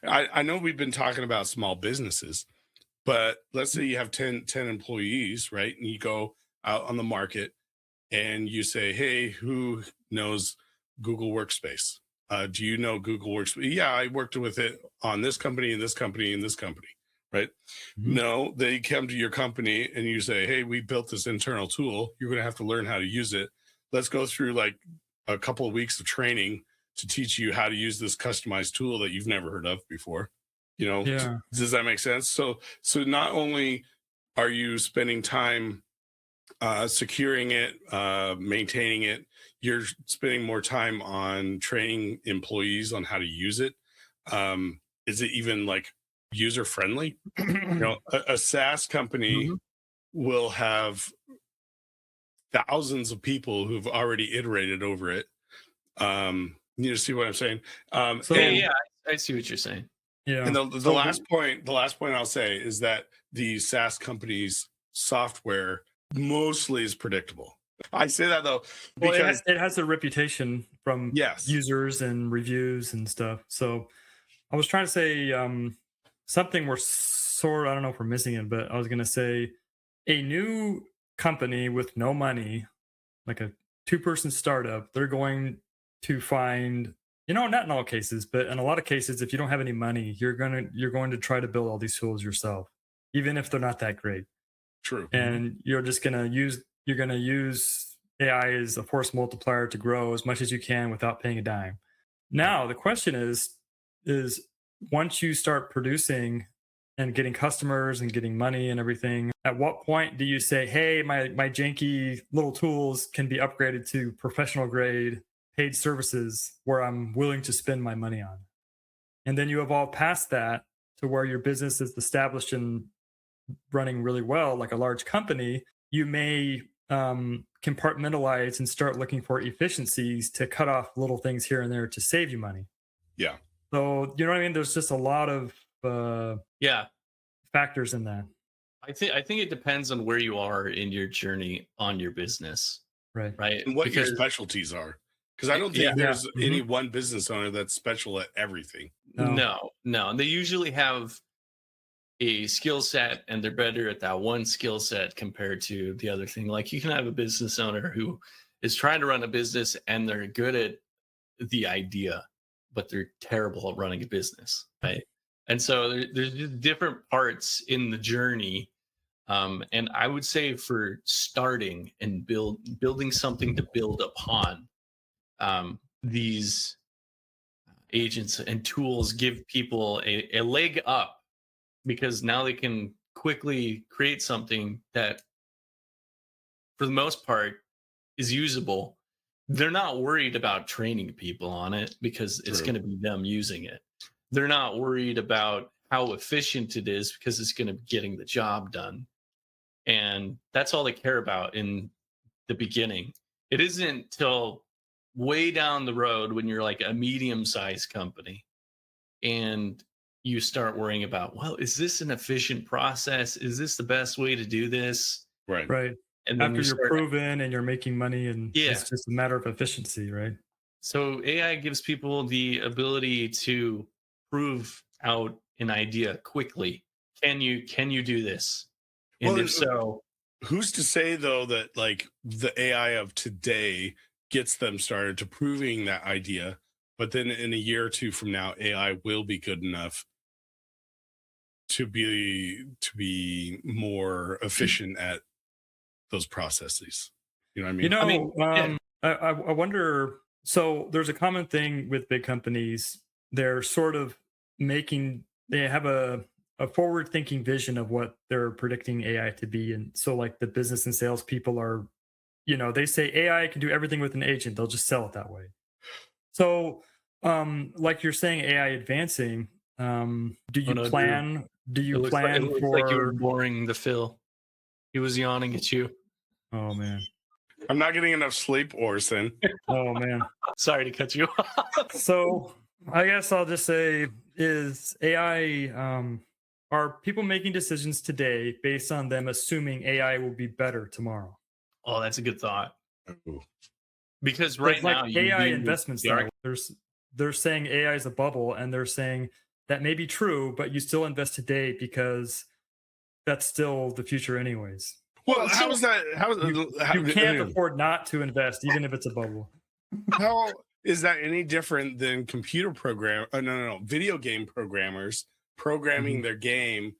I know we've been talking about small businesses, but let's say you have ten employees, right? And you go out on the market and you say, hey, who knows Google Workspace? Do you know Google Workspace? Yeah, I worked with it on this company and this company and this company, right? Mhm. No, they come to your company and you say, hey, we built this internal tool. You're going to have to learn how to use it. Let's go through like a couple of weeks of training to teach you how to use this customized tool that you've never heard of before. Yeah. Does that make sense? So not only are you spending time securing it, maintaining it, you're spending more time on training employees on how to use it. Is it even like user friendly? A SaaS company Mhm. will have thousands of people who've already iterated over it. You see what I'm saying? Yeah, So, yeah, I see what you're saying. And yeah. the last point, I'll say is that the SaaS companies' software mostly is predictable. I say that though Well, because it has a reputation from yes, users and reviews and stuff. So I was trying to say something we're sort. I don't know if we're missing it, but I was going to say a new company with no money, like a two-person startup, they're going to find, not in all cases, but in a lot of cases, if you don't have any money, you're going to try to build all these tools yourself, even if they're not that great. true. And you're going to use AI as a force multiplier to grow as much as you can without paying a dime. Now the question is once you start producing and getting customers and getting money and everything, at what point do you say, hey, my janky little tools can be upgraded to professional grade paid services where I'm willing to spend my money on? And then you evolve past that to where your business is established and running really well, like a large company, you may compartmentalize and start looking for efficiencies to cut off little things here and there to save you money. Yeah. So, you know what I mean? There's just a lot of Yeah, factors in that. I think it depends on where you are in your journey on your business, Right. right? And what your Because specialties are. Because I don't yeah, think Yeah. there's any one business owner that's special at everything. No. no, and they usually have a skill set and they're better at that one skill set compared to the other thing. Like you can have a business owner who is trying to run a business and they're good at the idea, but they're terrible at running a business, right? And so there's just different parts in the journey. And I would say for starting and building something to build upon, these agents and tools give people a leg up because now they can quickly create something that for the most part is usable. They're not worried about training people on it because it's True. going to be them using it. They're not worried about how efficient it is because it's going to be getting the job done. And that's all they care about in the beginning. It isn't till way down the road when you're like a medium sized company and you start worrying about, well, is this an efficient process? Is this the best way to do this? Right. Right. And then After you you're start, proven and you're making money, and yeah. it's just a matter of efficiency, right? So AI gives people the ability to prove out an idea quickly. Can you do this? And Well, if so, who's to say though that like the AI of today gets them started to proving that idea, but then in a year or two from now, AI will be good enough to be more efficient at those processes. You know what I You mean? I mean, know, yeah, I wonder. So there's a common thing with big companies. They're sort of they have a forward thinking vision of what they're predicting AI to be. And so, like, the business and sales people are, they say AI can do everything with an agent, they'll just sell it that way. So, like you're saying, AI advancing, do oh you no, Drew, plan? Do it you looks like it plan looks like you were for? boring the Phil. He was yawning at you. Oh man. I'm not getting enough sleep, Orson. Oh man. Sorry to cut you off. So I guess I'll just say, is AI, are people making decisions today based on them assuming AI will be better tomorrow? Oh, that's a good thought. Ooh. Because There's right like now you AI do investments the now. arc. They're saying AI is a bubble, and they're saying that may be true, but you still invest today because that's still the future anyways. Well, how is that? You can't afford not to invest, even if it's a bubble. How is that any different than video game programmers programming their game